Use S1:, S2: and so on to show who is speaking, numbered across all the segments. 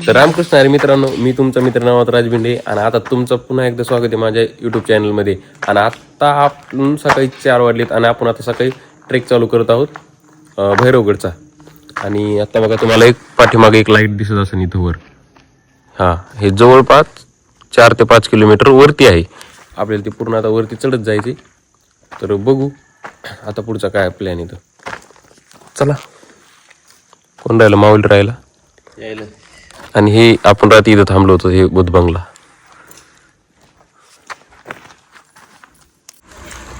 S1: तर रामकृष्ण हरी मित्रांनो, मी तुमचा मित्र नावात राजबिंडे आणि आता तुमचं पुन्हा एकदा स्वागत आहे माझ्या यूट्यूब चॅनलमध्ये. आणि आत्ता आपण सकाळी 4 वाजलेत आणि आपण आता सकाळी ट्रेक चालू करत आहोत भैरवगडचा. आणि आता बघा तुम्हाला एक पाठीमागे एक लाईट दिसत असेल इथं वर. हां, हे जवळपास 4 ते 5 किलोमीटर वरती आहे. आपल्याला ते पूर्ण आता वरती चढत जायचे. तर बघू आता पुढचा काय प्लॅन इथं. चला, कोण राहिलं? माऊली राहिला. आणि हे आपण रात्री इथं थांबलो होतो, हे बुध बंगला.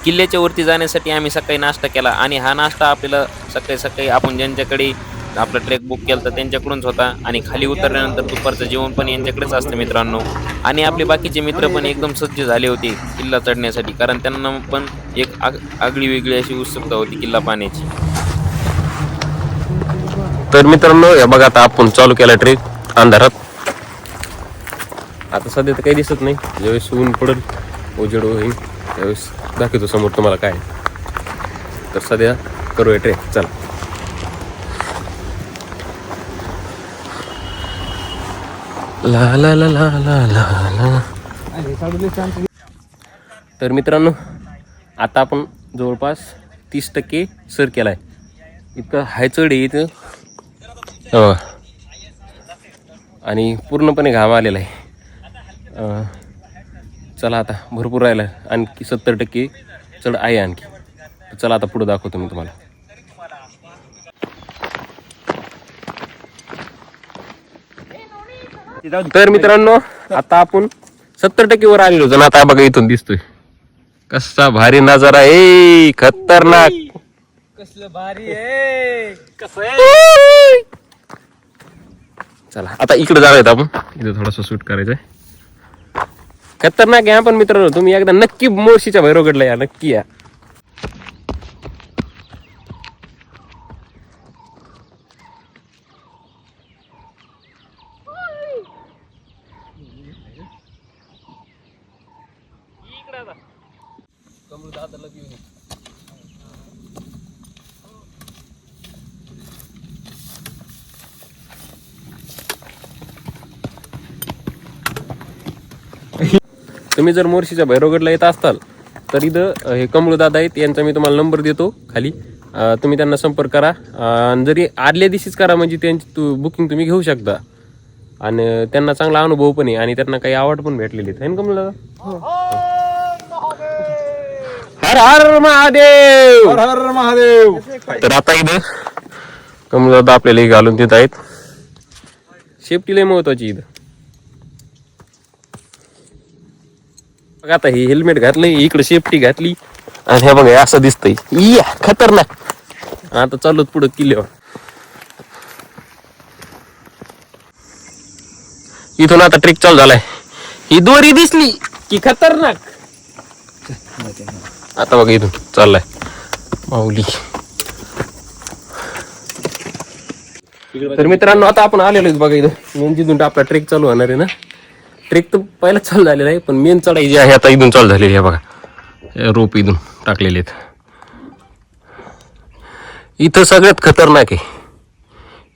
S2: किल्ल्याच्या वरती जाण्यासाठी आम्ही सकाळी नाश्ता केला आणि हा नाश्ता आपल्याला सकाळी सकाळी आपण ज्यांच्याकडे आपला ट्रेक बुक केला तर त्यांच्याकडूनच होता. आणि खाली उतरल्यानंतर दुपारचं जेवण पण यांच्याकडेच असतं मित्रांनो. आणि आपले बाकीचे मित्र पण एकदम सज्ज झाले होते किल्ला चढण्यासाठी, कारण त्यांना पण एक आगळी वेगळी अशी उत्सुकता होती किल्ला पाहण्याची.
S1: तर मित्रांनो, या बघा आता आपण चालू केला ट्रेक अंधारात. आता सध्या तर काही दिसत नाही, ज्यावेळेस ऊन पडेल उजेड होईल त्यावेळेस दाखवतो समोर तुम्हाला काय. तर सध्या करूया ट्रेक, चला. ला ला ला ला ला ला. तर मित्रांनो, आता आपण जवळपास 30% सर केलाय. इतकं हाय चढ आहे इथं आणि पूर्णपणे घाम आलेला आहे. चला आता भरपूर राहिलं, आणखी 70% चढ आहे आणखी. चला आता पुढे दाखवतो मी तुम्हाला. तर मित्रांनो, आता आपण 70% वर आलेलो होतो. आता बघा इथून दिसतोय कसा भारी नजारा आहे, खतरनाक.
S3: कसलं भारी आहे, कसं आहे.
S1: चला आता इकडे जाऊयात आपण, इथं थोडंसं शूट करायचंय. खतरनाक आहे पण मित्रांनो, तुम्ही एकदा नक्की मोर्शीच्या भैरवगडला या, नक्की या. तुम्ही जर मोर्शीच्या भैरवगडला येत असताल तर इथं हे कमळदादा आहेत, यांचा मी तुम्हाला नंबर देतो खाली. तुम्ही त्यांना संपर्क करा. जरी आदल्या दिवशीच करा म्हणजे त्यांची बुकिंग तुम्ही घेऊ शकता. आणि त्यांना चांगला अनुभव पण आहे आणि त्यांना काही आवड पण भेटलेली आहे ना कमळदादा. हर हर महादेव,
S3: हर हर महादेव.
S1: तर आता इथं कमळदादा आपल्याला हे घालून देत आहेत. सेफ्टी लय महत्वाची इथं. बघा आता हे हेल्मेट घातलंय, इकडे सेफ्टी घातली आणि हे बघा असं दिसतंय, या खतरनाक. आता चालू पुढं किल्ल्यावर. इथून आता ट्रेक चालू झालाय. ही दोरी दिसली की खतरनाक. आता बघा इथून चाललाय माऊली. तर मित्रांनो, आता आपण आलेलो बघा इथं मेन जिथून आपला ट्रेक चालू होणार आहे ना. ट्रेक तर पहिला चालू झालेला आहे पण मेन चढाई जी आहे आता इथून चालू झालेली आहे. बघा रोप इथून टाकलेले आहेत. इथं सगळ्यात खतरनाक आहे.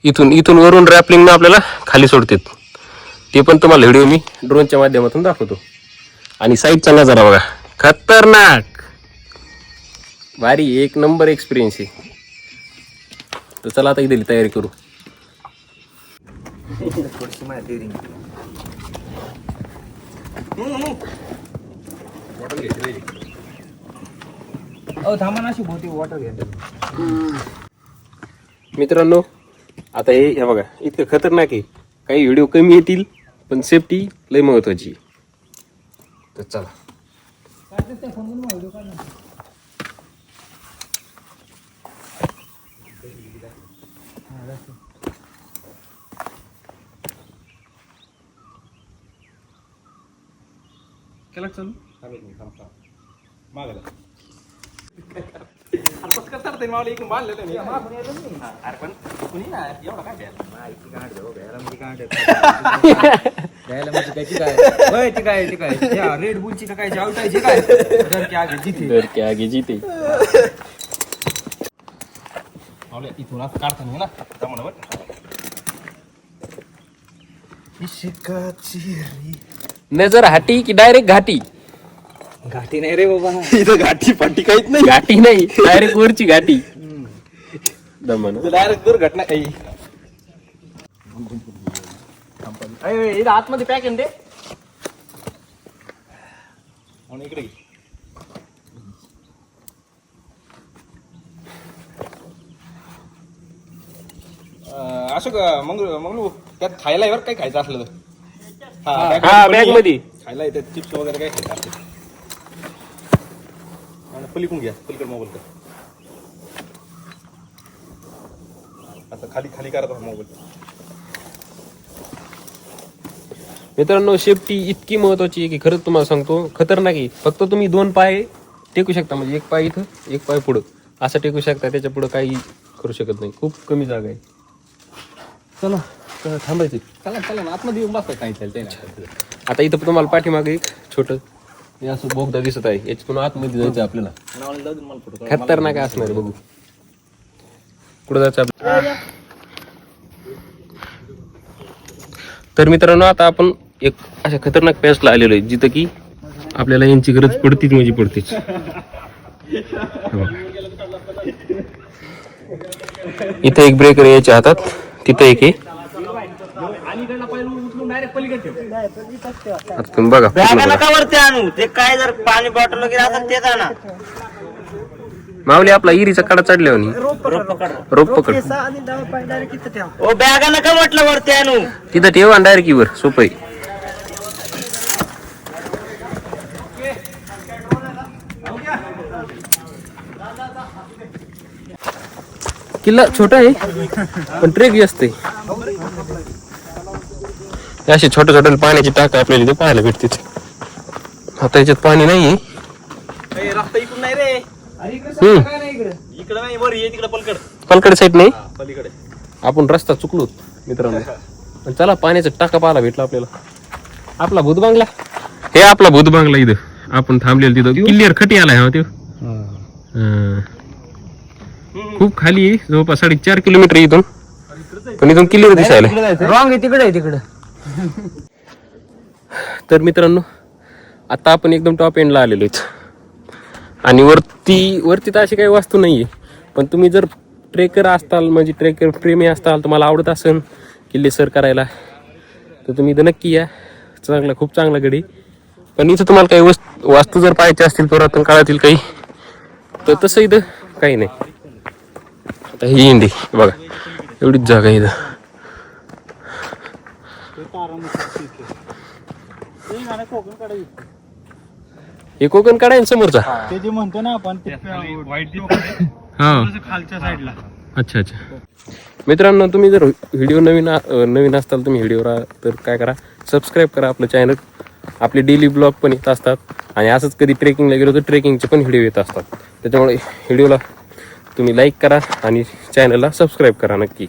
S1: इथून वरून रॅपलिंगनं आपल्याला खाली सोडतात. ते पण तुम्हाला व्हिडिओ मी ड्रोनच्या माध्यमातून दाखवतो. आणि साईडचा नजारा बघा, खतरनाक भारी, एक नंबर एक्सपिरियन्स आहे. तर चला आता इथली तयारी करू. मित्रांनो, आता हे बघा इतकं खतरनाक आहे. काही व्हिडिओ कमी येतील पण सेफ्टी लय महत्वाची. तर चला. केला चालू मागायला
S3: रेड बुलची काय आवटायची काय
S1: घर के आगे जीते.
S3: इथून काढता ना
S1: नजर हाटी की डायरेक्ट घाटी?
S3: घाटी नाही रे बाबा.
S4: इथं घाटी पाटी काहीच नाही.
S1: घाटी नाही, डायरेक्ट वरची घाटी. दमन
S4: डायरेक्ट दुर्घटना काही.
S3: इथं आतमध्ये पॅक आहे ते.
S4: आणि इकडे घे. असं का मंगलू त्यात खायला आहे बरं काय खायचं असलं तर.
S1: हा बॅग मध्ये
S4: खायला आहे त्यात चिप्स वगैरे काय खायचं असलं. आणि पलीकडून घ्या, पलीकडे मोबाईल कर. आता खाली खाली करा मोबाईल.
S1: मित्रांनो, सेफ्टी इतकी महत्वाची आहे की खरंच तुम्हाला सांगतो, खतरनाक आहे. फक्त तुम्ही 2 पाय टेकू शकता, म्हणजे 1 पाय इथं 1 पाय पुढं असं टेकू शकता. त्याच्या पुढं काही करू शकत नाही. खूप कमी जागा आहे. चला थांबायची.
S4: चला ना आतमध्ये येऊन बसता काय चालतंय.
S1: आता इथं तुम्हाला पाठीमागे एक छोटं हे असं बोगदा दिसत आहे. याच्यातून आतमध्ये जायचं आपल्याला. खतरनाक असणार आहे. बघू कुठं जायचं आपल्याला. तर मित्रांनो, आता आपण एक अशा खतरनाक पॅचला आलेलो आहे जिथं की आपल्याला यांची गरज पडतीच म्हणजे पडतीच. इथं एक ब्रेकर याच्या हातात, तिथं एक आहे. आता तुम्ही बघा
S5: वरती आणू ते काय जर पाणी बॉटल वगैरे असेल ते आणा.
S1: माऊली आपला इरीचा कडा चढल्यावर रोप पकड.
S5: ओ बॅगा नका म्हटलं वरती आणू.
S1: तिथं ठेव आणि डायरेक्ट वर सोपं आहे. किल्ला छोटा आहे पण ट्रेक जास्त आहे. अशी छोट्या छोट्या पाण्याची टाक आपल्याला इथे पाहायला भेटते. आता याच्यात पाणी नाहीये.
S4: रस्ता इकडून नाही रे. इकडे नाही, वर ये तिकडे पलकड.
S1: पलकड साईड नाही.
S4: पलीकडे
S1: आपण रस्ता चुकलो मित्रांनो. पण चला, पाण्याचा टाका पाहायला भेटला आपल्याला. आपला भूत बांगला, हे आपला भूत बांगला. इथं आपण थांबलेलं तिथं क्लिअर खटी आलाय. हा, खूप खाली आहे, जवळपास 4.5 किलोमीटर इथून. पण इथून क्लिअर दिसायला.
S3: रॉंग आहे तिकडे आहे तिकडं.
S1: तर मित्रांनो, आता आपण एकदम टॉप एंडला आलेलो आहेत. आणि वरती तर अशी काही वस्तू नाहीये. पण तुम्ही जर ट्रेकर असताल, म्हणजे ट्रेकर प्रेमी असताल, तुम्हाला आवडत असेल किल्ले सर करायला, तर तुम्ही इथं नक्की या. खूप चांगला गडी. पण इथं तुम्हाला काही वास्तू जर पाहायचे असतील पुरातन काळातील काही, तर तसं इथं काही नाही. आता ही इंडी बघा, एवढीच जागा आहे इथं. हे कोकण काढाय समोरचा.
S3: ते जे म्हणतो ना आपण
S1: हा,
S3: खालच्या साईडला.
S1: अच्छा. मित्रांनो, तुम्ही जर व्हिडिओ नवीन असताल तुम्ही व्हिडिओला, तर काय करा, सबस्क्राईब करा आपलं चॅनल. आपले डेली ब्लॉग पण येत असतात. आणि असंच कधी ट्रेकिंगला गेलो तर ट्रेकिंगचे पण व्हिडिओ येत असतात. त्याच्यामुळे व्हिडिओला तुम्ही लाईक करा आणि चॅनलला सबस्क्राईब करा नक्की.